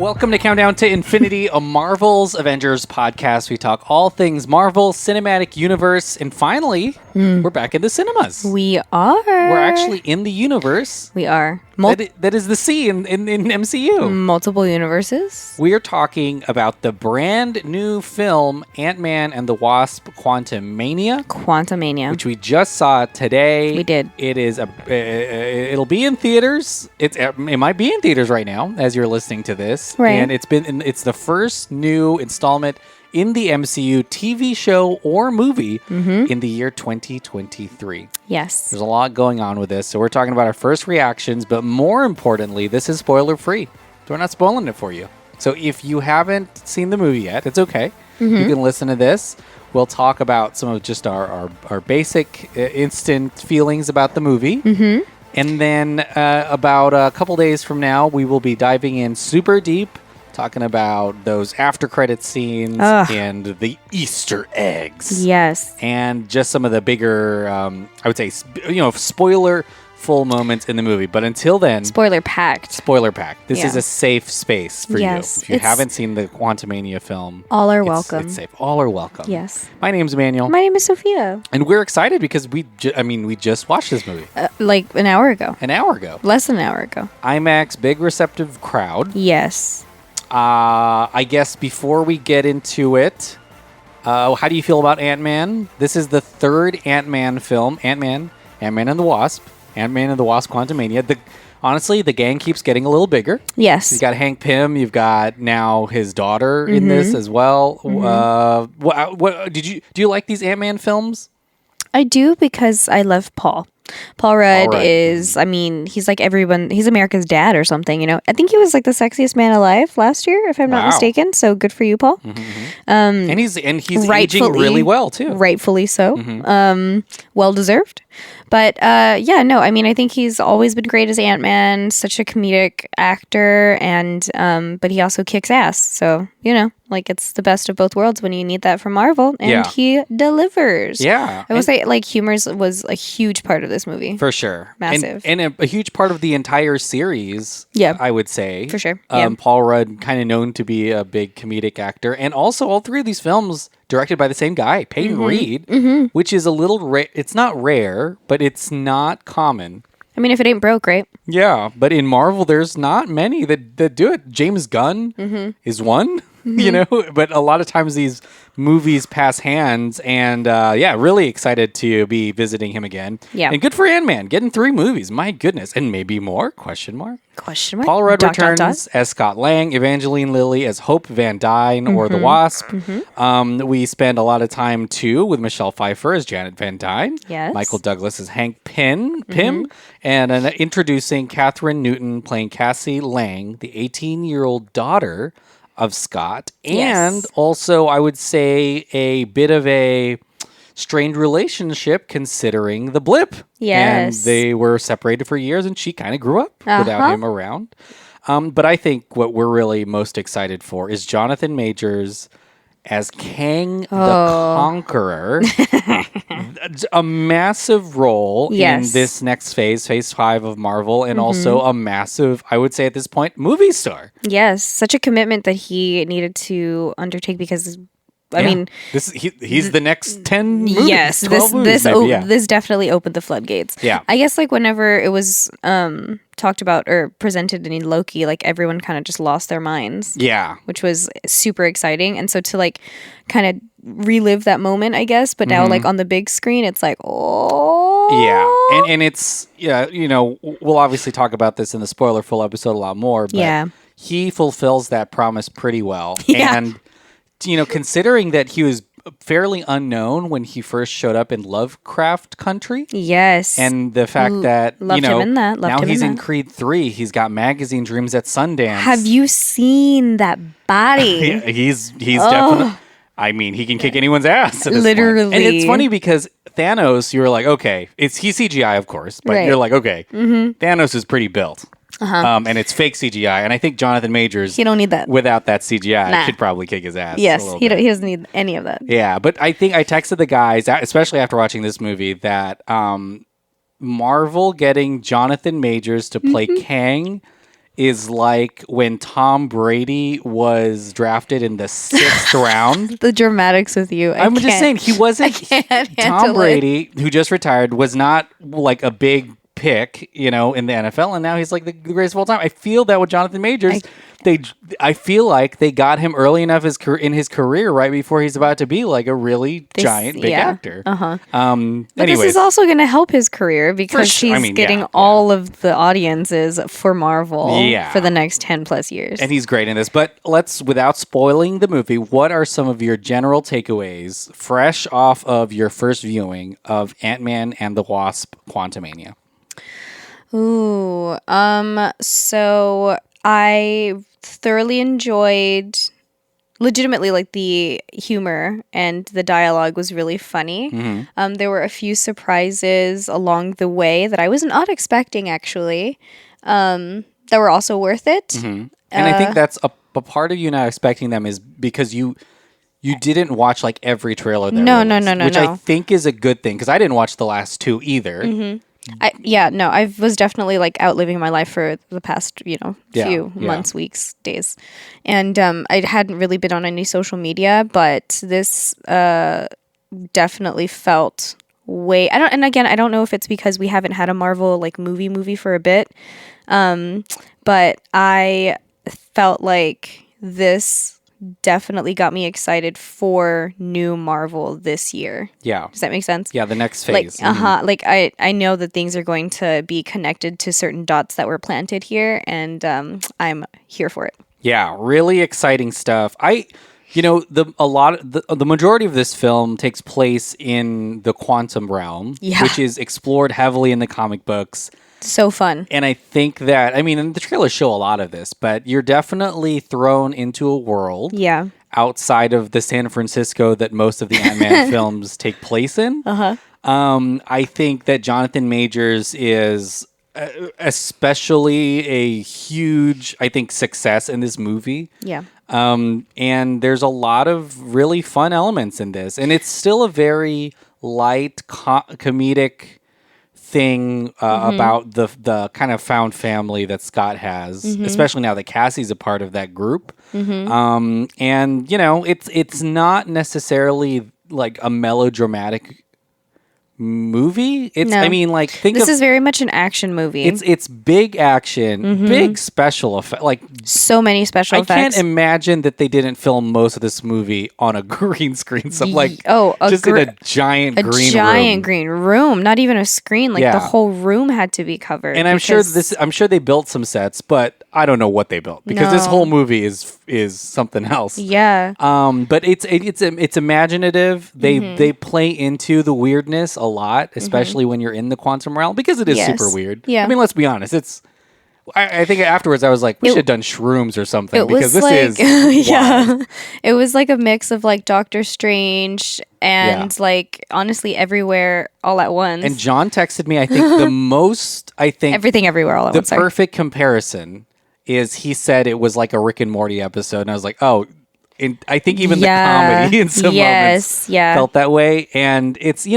Welcome to Countdown to Infinity, a Marvel's Avengers podcast. We talk all things Marvel, Cinematic Universe, and finally, we're back in the cinemas. We are. We're actually in the universe. We are. That is the C in MCU. Multiple universes. We are talking about the brand new film, Ant-Man and the Wasp, Quantumania. which we just saw today. We did. It is it'll be in theaters. It might be in theaters right now as you're listening to this. Right. And it's the first new installment in the MCU TV show or movie in the year 2023. Yes. There's a lot going on with this. So we're talking about our first reactions, but more importantly, this is spoiler free. So we're not spoiling it for you. So if you haven't seen the movie yet, it's okay. You can listen to this. We'll talk about some of just our basic instant feelings about the movie. And then about a couple days from now, we will be diving in super deep, talking about those after credit scenes and the Easter eggs. Yes. And just some of the bigger, I would say, spoiler-full moments in the movie. But until then... Spoiler packed. This is a safe space for you. If you haven't seen the Quantumania film... All are welcome. It's safe. All are welcome. Yes. My name's Emmanuel. My name is Sophia. And we're excited because we just watched this movie. Like an hour ago. An hour ago. Less than an hour ago. IMAX, big receptive crowd. Yes. I guess before we get into it, how do you feel about Ant-Man? This is the third Ant-Man film. Ant-Man and the Wasp. Ant-Man and the Wasp Quantumania. Honestly, the gang keeps getting a little bigger. Yes. You've got Hank Pym. You've got now his daughter in this as well. Do you like these Ant-Man films? I do because I love Paul. Paul Rudd is, he's like everyone, he's America's dad or something, you know. I think he was like the sexiest man alive last year, if I'm not mistaken. So good for you, Paul. And he's aging really well, too. Rightfully so. Well deserved. But I think he's always been great as Ant-Man, such a comedic actor, and but he also kicks ass. So, it's the best of both worlds when you need that from Marvel, and he delivers. Yeah. I will say, humor was a huge part of this movie. For sure. Massive. And a huge part of the entire series, I would say. For sure. Paul Rudd, kind of known to be a big comedic actor. And also, all three of these films directed by the same guy, Peyton Reed, which is a little rare. It's not rare, but it's not common. I mean, if it ain't broke, right? Yeah, but in Marvel, there's not many that do it. James Gunn is one, but a lot of times these movies pass hands, and really excited to be visiting him again. Yeah. And good for Ant-Man, getting 3 movies. My goodness. And maybe more, question mark. Paul Rudd returns as Scott Lang, Evangeline Lilly as Hope Van Dyne or the Wasp. We spend a lot of time, too, with Michelle Pfeiffer as Janet Van Dyne. Yes. Michael Douglas as Hank Pym. And introducing Catherine Newton playing Cassie Lang, the 18-year-old daughter of Scott. And also, I would say, a bit of a strained relationship considering the blip. Yes. And they were separated for years, and she kind of grew up without him around. But I think what we're really most excited for is Jonathon Majors as Kang the Conqueror. A massive role in this next phase 5 of Marvel, and also a massive, I would say at this point, movie star. Yes, such a commitment that he needed to undertake because... he's the next 10 movies. Yes, this definitely opened the floodgates. Yeah. I guess whenever it was talked about or presented in Loki, everyone kind of just lost their minds. Yeah. Which was super exciting. And so to kind of relive that moment, I guess, but now on the big screen, it's Yeah. And it's, we'll obviously talk about this in the spoiler-full episode a lot more, but he fulfills that promise pretty well. Yeah. And considering that he was fairly unknown when he first showed up in Lovecraft Country. Yes. And the fact that, Loved him in that. now he's in Creed 3. He's got magazine dreams at Sundance. Have you seen that body? he's definitely... I mean, he can kick anyone's ass at this Literally. point. And it's funny because Thanos, you were like, okay, he's CGI, of course, but you're like, okay, Thanos is pretty built. And it's fake CGI. And I think Jonathon Majors, he don't need that. Without that CGI, could probably kick his ass. Yes, he doesn't need any of that. Yeah, but I think I texted the guys, especially after watching this movie, that Marvel getting Jonathon Majors to play Kang is like when Tom Brady was drafted in the 6th round. The dramatics with you. I'm just saying he wasn't. Tom Brady, who just retired, was not like a big pick, in the NFL, and now he's like the greatest of all time. I feel that with Jonathon Majors, I feel like they got him early enough in his career, right before he's about to be like a really giant big actor. But this is also going to help his career because he's getting all of the audiences for Marvel for the next 10 plus years. And he's great in this. But without spoiling the movie, what are some of your general takeaways fresh off of your first viewing of Ant-Man and the Wasp: Quantumania? Ooh, so I thoroughly enjoyed, legitimately, like the humor and the dialogue was really funny. There were a few surprises along the way that I was not expecting, actually, that were also worth it. And I think that's a part of you not expecting them is because you didn't watch like every trailer there. No, which I think is a good thing because I didn't watch the last 2 either. I was definitely like out living my life for the past, few months, weeks, days. And I hadn't really been on any social media, but this definitely felt I don't know if it's because we haven't had a Marvel like movie for a bit. But I felt like this definitely got me excited for new Marvel this year. Yeah. Does that make sense? Yeah, the next phase. Like I know that things are going to be connected to certain dots that were planted here, and I'm here for it. Yeah, really exciting stuff. The majority of this film takes place in the quantum realm, which is explored heavily in the comic books. So fun. And I think that, and the trailers show a lot of this, but you're definitely thrown into a world outside of the San Francisco that most of the Ant-Man films take place in. I think that Jonathon Majors is especially a huge, I think, success in this movie. Yeah. And there's a lot of really fun elements in this. And it's still a very light, comedic thing about the kind of found family that Scott has, especially now that Cassie's a part of that group. And it's not necessarily like a melodramatic movie. This is very much an action movie. It's big action, big special effect, like so many special effects. I can't imagine that they didn't film most of this movie on a green screen. So in a giant green room, not even a screen. Like the whole room had to be covered. And I'm sure they built some sets, but I don't know what they built because this whole movie is something else. Yeah. But it's imaginative. They play into the weirdness a lot, especially when you're in the quantum realm because it is super weird. Yeah. Let's be honest. I think afterwards I was like, we should have done shrooms or something because this is wild. It was like a mix of like Doctor Strange and like honestly everywhere all at once. And John texted me, I think everything everywhere all at once. The perfect comparison is he said it was like a Rick and Morty episode, and I was like, oh. I think even the comedy in some moments felt that way. And it's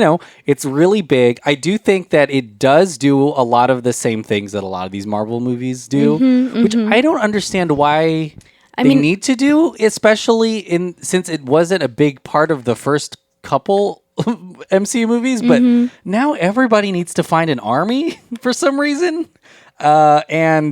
really big. I do think that it does do a lot of the same things that a lot of these Marvel movies do, which I don't understand why they need to do, especially since it wasn't a big part of the first couple MCU movies. But now everybody needs to find an army for some reason. I'm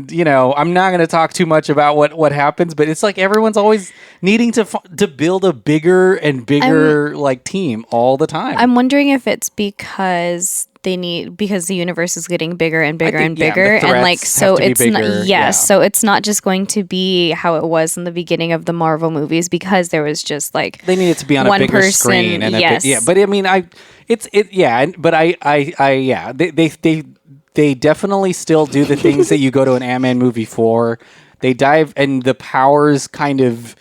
not going to talk too much about what happens, but it's like everyone's always needing to build a bigger and bigger team all the time. I'm wondering if it's because the universe is getting bigger and bigger and bigger, and so it's not just going to be how it was in the beginning of the Marvel movies because there was just they needed to be on a bigger screen and they definitely still do the things that you go to an Ant-Man movie for. They dive, and the powers kind of...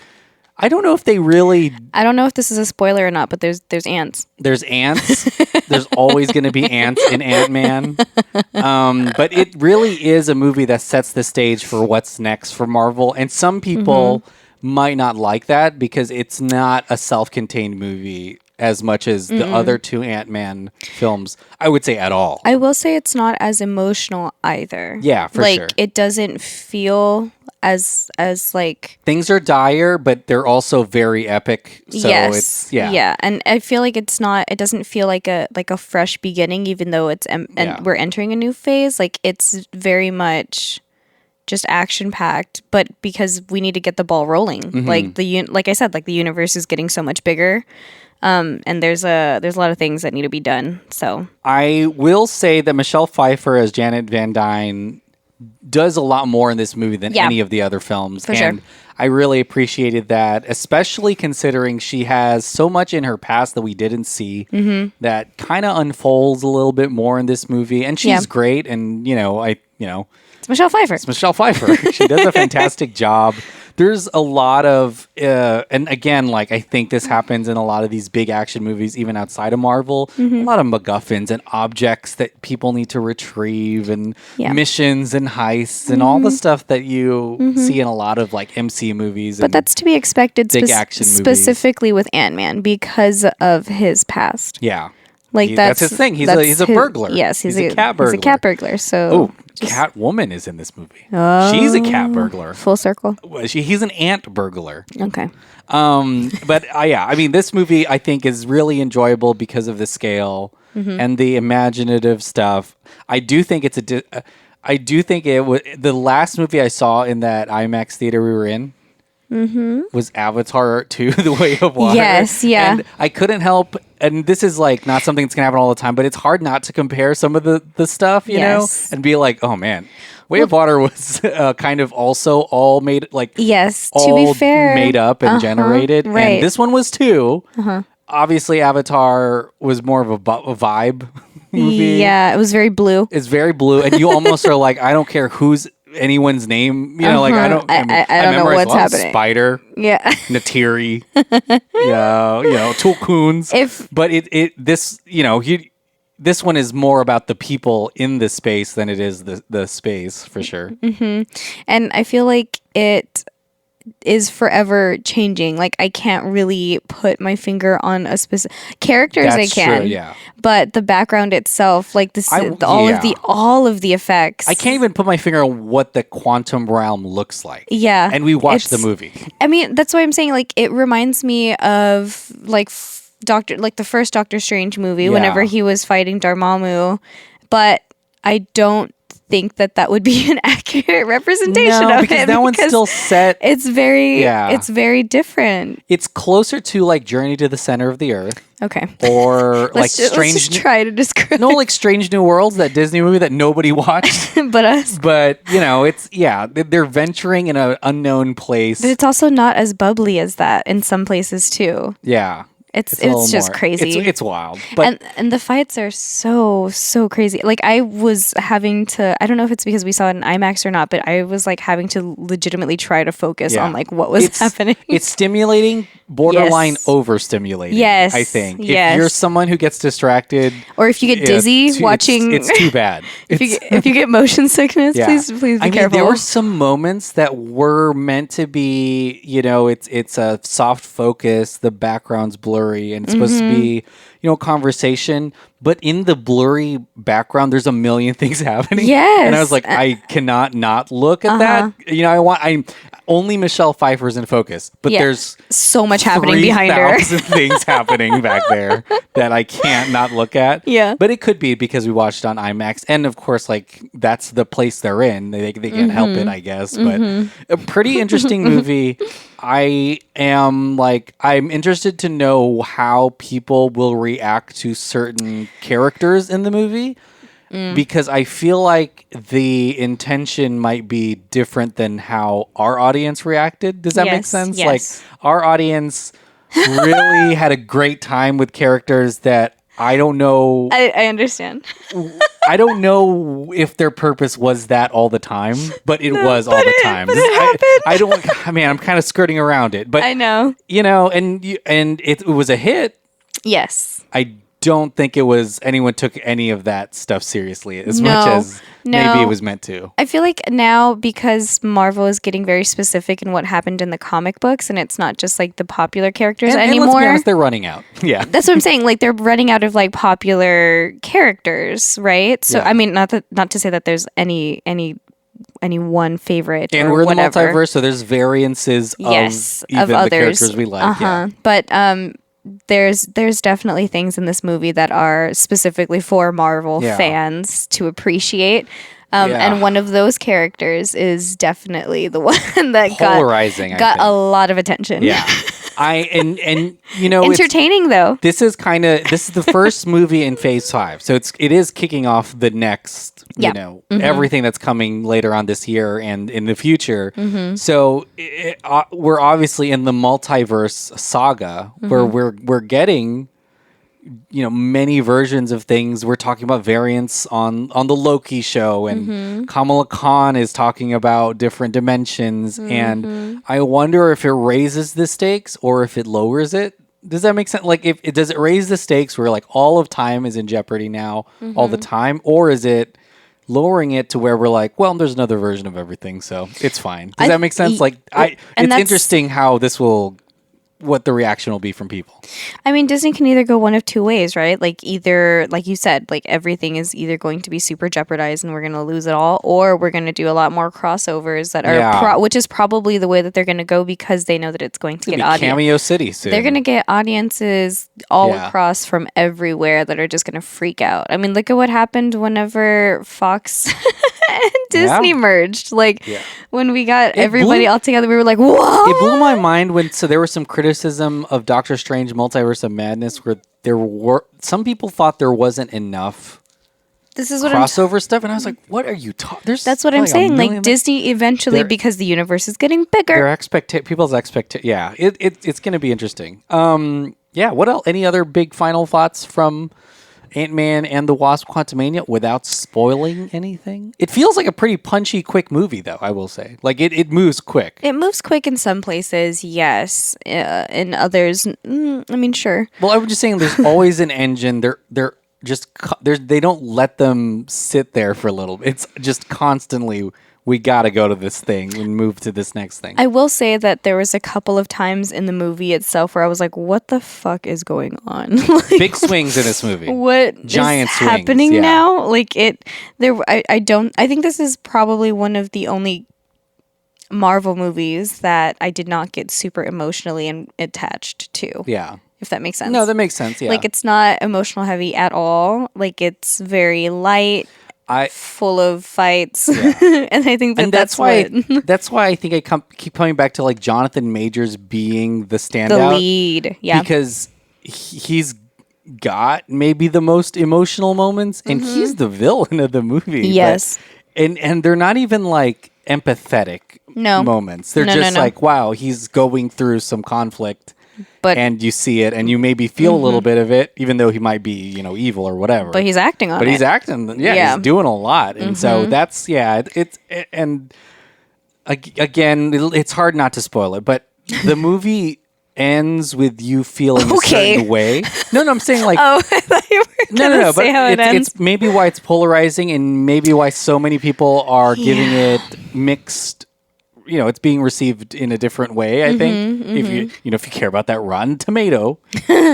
I don't know if this is a spoiler or not, but there's ants. There's ants. There's always going to be ants in Ant-Man. But it really is a movie that sets the stage for what's next for Marvel. And some people might not like that because it's not a self-contained movie as much as the other two Ant-Man films, I would say at all. I will say it's not as emotional either. Yeah, for sure. Like, it doesn't feel as like... Things are dire, but they're also very epic. So it's, Yeah. And I feel like it doesn't feel like a fresh beginning, even though and we're entering a new phase. Like, it's very much just action packed, but because we need to get the ball rolling. Like like I said, like the universe is getting so much bigger. And there's a lot of things that need to be done. So I will say that Michelle Pfeiffer as Janet Van Dyne does a lot more in this movie than any of the other films. For sure. I really appreciated that, especially considering she has so much in her past that we didn't see that kind of unfolds a little bit more in this movie. And she's great. And, it's Michelle Pfeiffer. It's Michelle Pfeiffer. She does a fantastic job. There's a lot of, and again, like I think this happens in a lot of these big action movies, even outside of Marvel, a lot of MacGuffins and objects that people need to retrieve and missions and heists and all the stuff that you see in a lot of like MCU movies. But that's to be expected big action movies. Specifically with Ant-Man because of his past. Yeah. Like that's his thing. He's a burglar. Yes, he's a cat burglar. He's a cat burglar. So Catwoman is in this movie. Oh, she's a cat burglar. Full circle. He's an ant burglar. Okay. But I mean, this movie I think is really enjoyable because of the scale and the imaginative stuff. I do think it's I do think it was the last movie I saw in that IMAX theater we were in. Was Avatar 2, The Way of Water. Yes, yeah. And I couldn't help, and this is like not something that's going to happen all the time, but it's hard not to compare some of the stuff, you know, and be like, oh man, Way of Water was kind of also all made, like, to be fair, made up and generated. Right. And this one was too. Obviously, Avatar was more of a vibe movie. Yeah, it was very blue. It's very blue, and you almost are like, I don't care who's anyone's name, you know, like I don't know what's happening. Spider, Natiri, Tulkuns. But this one is more about the people in the space than it is the space for sure. And I feel like it is forever changing. Like I can't really put my finger on a specific characters. I can, but the background itself, like all of the effects, I can't even put my finger on what the quantum realm looks like. And we watched the movie. I mean, that's why I'm saying, like, it reminds me of like the first Doctor Strange movie whenever he was fighting Dormammu, but I don't think that would be an accurate representation of because it. That one's still set. It's very different. It's closer to like Journey to the Center of the Earth. Okay. Or let's just try to describe. No, like Strange New Worlds, that Disney movie that nobody watched. But us. But, they're venturing in an unknown place. But it's also not as bubbly as that in some places too. Yeah. It's just more crazy. It's wild. But and the fights are so crazy. Like I was having to, I don't know if it's because we saw it in IMAX or not, but I was like having to legitimately try to focus on like what was happening. It's stimulating, borderline overstimulating. Yes. I think. If you're someone who gets distracted, or if you get dizzy watching, it's too bad. if you get motion sickness, please be careful. There were some moments that were meant to be, it's a soft focus, the background's blurry, and it's supposed to be, conversation, but in the blurry background there's a million things happening. And I was like, I cannot not look at that. I only Michelle Pfeiffer's in focus, but there's so much happening behind her. 3,000 things happening back there that I can't not look at. But it could be because we watched on IMAX, and of course, like, that's the place they're in. They can't help it, I guess. But a pretty interesting movie. I'm interested to know how people will react to certain characters in the movie. Because I feel like the intention might be different than how our audience reacted. Does that make sense? Yes. Like, our audience really had a great time with characters that I don't know. I understand. I don't know if their purpose was that all the time, but it was all the time. But it happened. I'm kind of skirting around it, but I know. and it was a hit. Yes. I don't think anyone took any of that stuff seriously as much as maybe it was meant to. I feel like now, because Marvel is getting very specific in what happened in the comic books, and it's not just like the popular characters anymore. And let's be honest, they're running out. Yeah. That's what I'm saying. Like, they're running out of like popular characters, right? So I mean, not to say that there's any one favorite, and or we're in whatever. the multiverse, so there's variances of even the others. characters we like. Yeah. But there's definitely things in this movie that are specifically for Marvel fans to appreciate. And one of those characters is definitely the one that polarizing, got a lot of attention. Yeah. And you know, entertaining though. This is the first movie in Phase 5, so it is kicking off the next, you know, everything that's coming later on this year and in the future. So we're obviously in the multiverse saga where we're getting, you know, many versions of things. We're talking about variants on the Loki show, and Kamala Khan is talking about different dimensions, and I wonder if it raises the stakes or if it lowers it. Does that make sense? Like, does it raise the stakes where like all of time is in jeopardy now all the time, or is it lowering it to where we're like, well, there's another version of everything, so it's fine? Does that make sense? Like, it's interesting how what the reaction will be from people. I mean, Disney can either go one of two ways, right? Like, either, like you said, like everything is either going to be super jeopardized and we're going to lose it all, or we're going to do a lot more crossovers that are, which is probably the way that they're going to go, because they know that it's going to get audience. Cameo City soon. They're going to get audiences all across from everywhere that are just going to freak out. I mean, look at what happened whenever Fox and Disney merged. Like, when we got everybody all together, we were like, whoa! It blew my mind so there was some criticism of Doctor Strange Multiverse of Madness where some people thought there wasn't enough crossover stuff, and I was like, what are you talking? That's what I'm saying. Like, Disney eventually, because the universe is getting bigger. People's expectation. Yeah, it's going to be interesting. What else? Any other big final thoughts from Ant-Man and the Wasp: Quantumania without spoiling anything? It feels like a pretty punchy, quick movie, though, I will say. Like, it moves quick. It moves quick in some places, yes. In others, I mean, sure. Well, I was just saying there's always an engine. They don't let them sit there for a little bit. It's just constantly, we got to go to this thing and move to this next thing. I will say that there was a couple of times in the movie itself where I was like, what the fuck is going on? Like, big swings in this movie. What giant is swings happening now? Like, I think this is probably one of the only Marvel movies that I did not get super emotionally attached to. Yeah. If that makes sense. No, that makes sense, yeah. Like, it's not emotional heavy at all. Like, it's very light. Full of fights, and I think that's why. That's why I think I keep coming back to like Jonathon Majors being the standout, the lead, because he's got maybe the most emotional moments, and he's the villain of the movie. Yes, and they're not even like empathetic moments. They're just like, wow, he's going through some conflict. And you see it, and you maybe feel a little bit of it, even though he might be, you know, evil or whatever. But he's acting on it. But he's acting, he's doing a lot, and so that's again, it's hard not to spoil it, but the movie ends with you feeling a certain way. No, I'm saying like, I thought you were no, but it's maybe why it's polarizing, and maybe why so many people are giving it mixed. You know, it's being received in a different way, I think, if you care about that Rotten Tomato.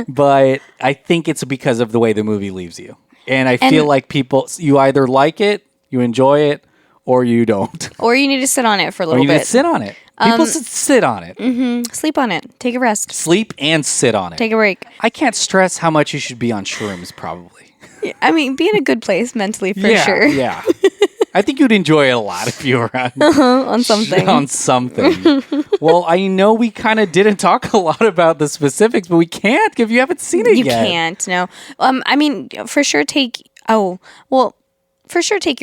But I think it's because of the way the movie leaves you. And I feel like you either like it, you enjoy it, or you don't. Or you need to sit on it for a little bit. Or you need to sit on it. People sit on it. Sleep on it. Take a rest. Sleep and sit on it. Take a break. I can't stress how much you should be on shrooms, probably. I mean, be in a good place mentally, for sure. Yeah. I think you'd enjoy it a lot if you were on something. On something. Well, I know we kind of didn't talk a lot about the specifics, but we can't if you haven't seen it yet. You can't, no. I mean, for sure take your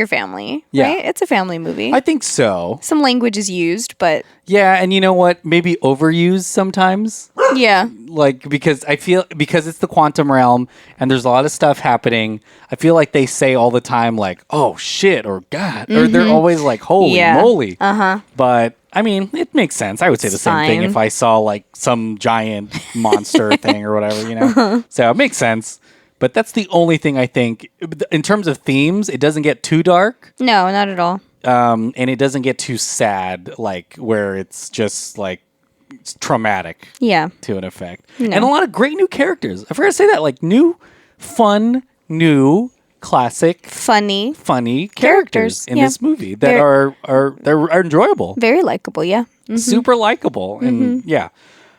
family, right? It's a family movie. I think so. Some language is used, but... Yeah, and you know what? Maybe overused sometimes. Yeah. Like, because it's the quantum realm and there's a lot of stuff happening, I feel like they say all the time, like, oh, shit, or God. Or they're always like, holy moly. Uh-huh. But, I mean, it makes sense. I would say the same thing if I saw, like, some giant monster thing or whatever, you know? So, it makes sense. But that's the only thing I think. In terms of themes, it doesn't get too dark. No, not at all. And it doesn't get too sad, like where it's just like it's traumatic. Yeah. To an effect. No. And a lot of great new characters. I forgot to say that. Like new, fun, new, classic, funny characters in this movie that are enjoyable. Very likable, yeah. Mm-hmm. Super likable. And yeah.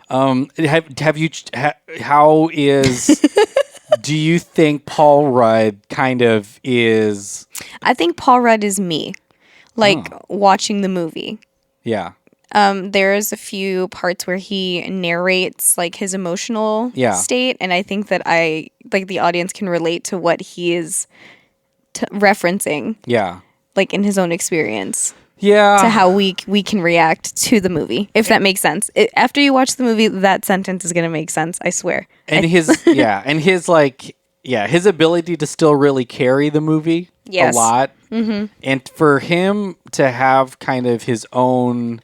Have you, how is, do you think Paul Rudd kind of is? I think Paul Rudd is me, like watching the movie. Yeah. There's a few parts where he narrates like his emotional state, and I think that the audience can relate to what he is referencing. Yeah. Like in his own experience. Yeah. To how we can react to the movie, if that makes sense. After you watch the movie, that sentence is going to make sense, I swear. And his his ability to still really carry the movie a lot. Mm-hmm. And for him to have kind of his own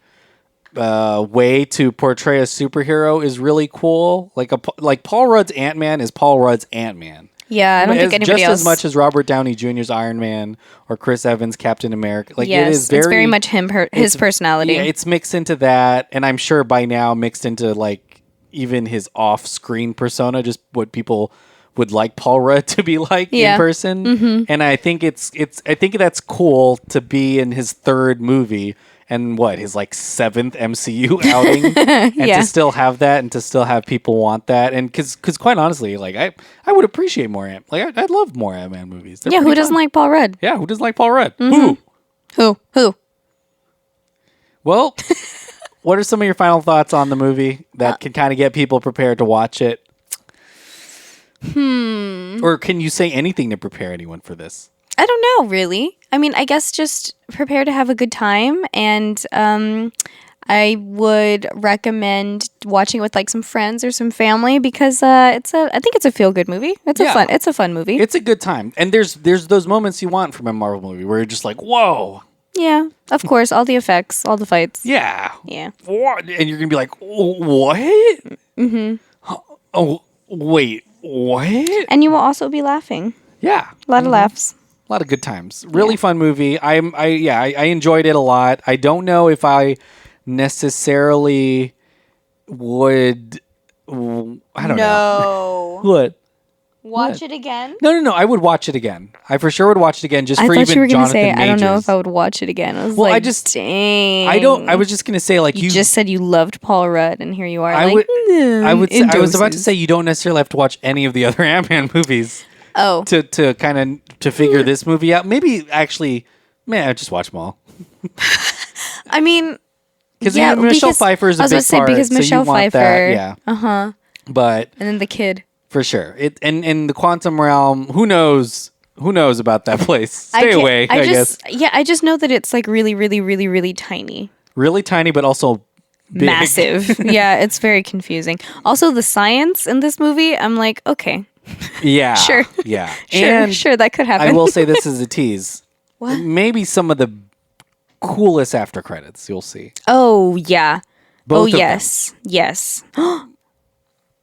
way to portray a superhero is really cool. Like Paul Rudd's Ant-Man is Paul Rudd's Ant-Man. Yeah, I don't think anybody else. Just as much as Robert Downey Jr.'s Iron Man or Chris Evans' Captain America. Like it's very much his personality. Yeah, it's mixed into that, and I'm sure by now mixed into like even his off-screen persona, just what people would like Paul Rudd to be like in person. Mm-hmm. And I think I think that's cool to be in his third movie. And his like 7th MCU outing, and to still have that, and to still have people want that, and because quite honestly, like I would appreciate more I'd love more Ant-Man movies. They're who doesn't like Paul Rudd? Yeah, who doesn't like Paul Rudd? Mm-hmm. Who? Well, what are some of your final thoughts on the movie that can kind of get people prepared to watch it? Or can you say anything to prepare anyone for this? I don't know, really. I mean, I guess just prepare to have a good time, and I would recommend watching it with like some friends or some family because I think it's a feel good movie. It's a fun movie. It's a good time, and there's those moments you want from a Marvel movie where you're just like, whoa. Yeah, of course, all the effects, all the fights. Yeah. What? And you're gonna be like, what? Mm-hmm. Oh, wait, what? And you will also be laughing. Yeah, a lot of laughs. A lot of good times. Really fun movie. I enjoyed it a lot. I don't know if I necessarily would. I don't know. What? Watch it again? No. I would watch it again. I for sure would watch it again. Just for even Jonathon Majors. I thought you were going to say, I don't know if I would watch it again. I was dang. I was just going to say, like you just said you loved Paul Rudd, and here you are. I was about to say you don't necessarily have to watch any of the other Ant-Man movies. Oh. To kind of to figure this movie out. Maybe actually, man, just watch them all. I mean, because Michelle Pfeiffer is a big part. Because Michelle Pfeiffer, But and then the kid for sure. In the quantum realm, who knows about that place? Stay away. I guess. Yeah, I just know that it's like really, really, really, really tiny. Really tiny, but also big. Massive. Yeah, it's very confusing. Also, the science in this movie, I'm like, okay. Yeah. Sure. Yeah. Sure, that could happen. I will say this is a tease. What? Maybe some of the coolest after credits you'll see. Oh, yeah. Both of yes. them. Yes.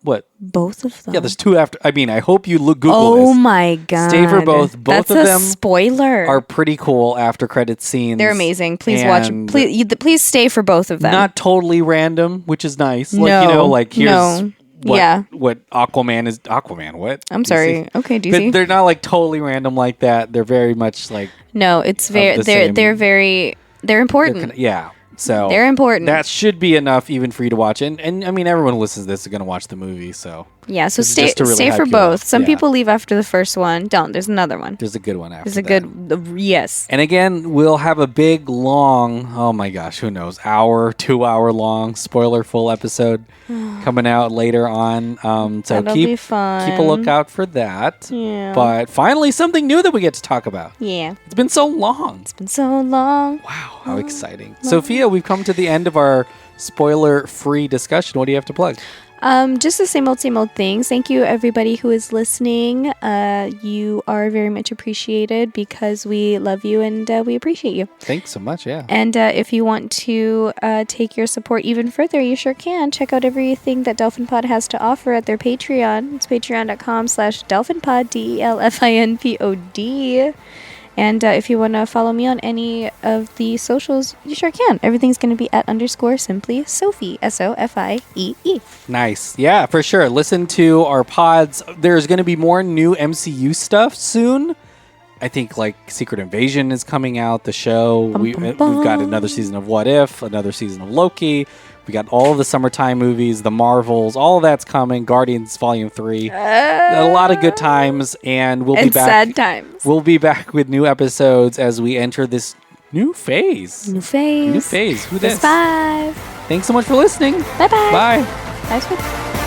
What? Both of them? Yeah, there's two after. I mean, I hope you Google this. Oh my God. Stay for both. Both That's of them spoiler. are pretty cool after credit scenes. They're amazing. Please watch. Please stay for both of them. Not totally random, which is nice. Here's what Aquaman is. Aquaman, what? I'm sorry. Okay, DC. They're not like totally random like that. They're very much like. No, it's very. They're important. So they're important. That should be enough even for you to watch. And I mean, everyone who listens to this is going to watch the movie. So yeah, so stay for both. Some people leave after the first one. Don't. There's another one. There's a good one after. There's a good. Yes. And again, we'll have a big, long. Oh my gosh, who knows? 2-hour long, spoiler full episode coming out later on. So That'll be fun. Keep a lookout for that. Yeah. But finally, something new that we get to talk about. Yeah. It's been so long. Wow, how exciting. Sophia, we've come to the end of our spoiler-free discussion. What do you have to plug? Just the same old things. Thank you, everybody who is listening. You are very much appreciated because we love you and we appreciate you. Thanks so much, yeah. And if you want to take your support even further, you sure can. Check out everything that DelphinPod has to offer at their Patreon. It's patreon.com/DelphinPod, DelphinPod. And if you want to follow me on any of the socials, you sure can. Everything's going to be at _simply Sophie, SOFIEE. Nice. Yeah, for sure. Listen to our pods. There's going to be more new MCU stuff soon. I think like Secret Invasion is coming out, the show. We've got another season of What If, another season of Loki. We got all of the summertime movies, the Marvels, all of that's coming. Guardians Volume 3. A lot of good times, and we'll be back. Sad times. We'll be back with new episodes as we enter this new phase. New phase. Who this? 5. Thanks so much for listening. Bye-bye. Bye. Bye.